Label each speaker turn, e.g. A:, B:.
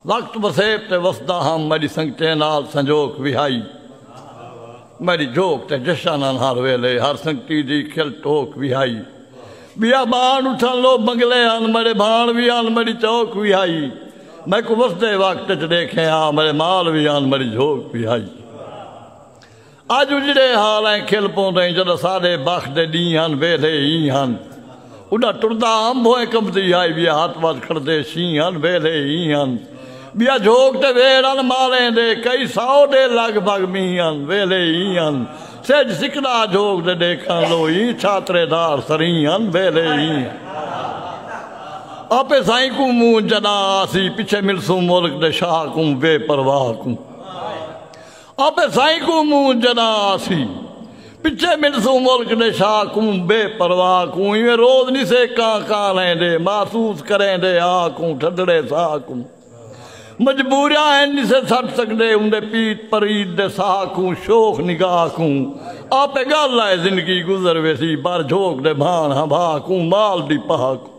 A: वक्त वसेब ते वसदा हम मेरी संगते नाल संजोक विहाई मेरी जोक ते जशन हर वेले हर संगती दी खिल टोक विहाई बिया बाण उठन लो बंगले आन मेरे भाण भी आन मेरी चौक विहाई मैं को वसदे वक्त च देखे हाँ मेरे माल भी आन मेरी झोक विहाई अज उजड़े हाल है खिल पौंदे जद सारे बख दे डी हन वेले ही हन उड़ा टुरदा अंबोए कबदी आई बिया हाथ वाथ खड़दे शी हन वेले ही हन बिया झोक ते वेड़न मारे दे कई सौ दे लगभग मीहन वेले ही हन सेज सिकड़ा झोक दे देखन लो ही छात्रेदार सरीहन वेले ही आपे साईं को मुंह जना आसी पीछे मिलसू मुल्क दे शाह को बेपरवाह को आपे साईं को मुंह जना आसी पिछे मिलसू मुल्क दे शाह को बेपरवाह को इवें रोज नहीं से का लेंदे महसूस करेंदे आ को ठडड़े साह को मजबूरियां से सट सकते उनके पीत परीत दे साह को शोख निगाह को आपे गल है जिंदगी गुजर वेसी बार झोक दे भाण हवा को माल दी पहा को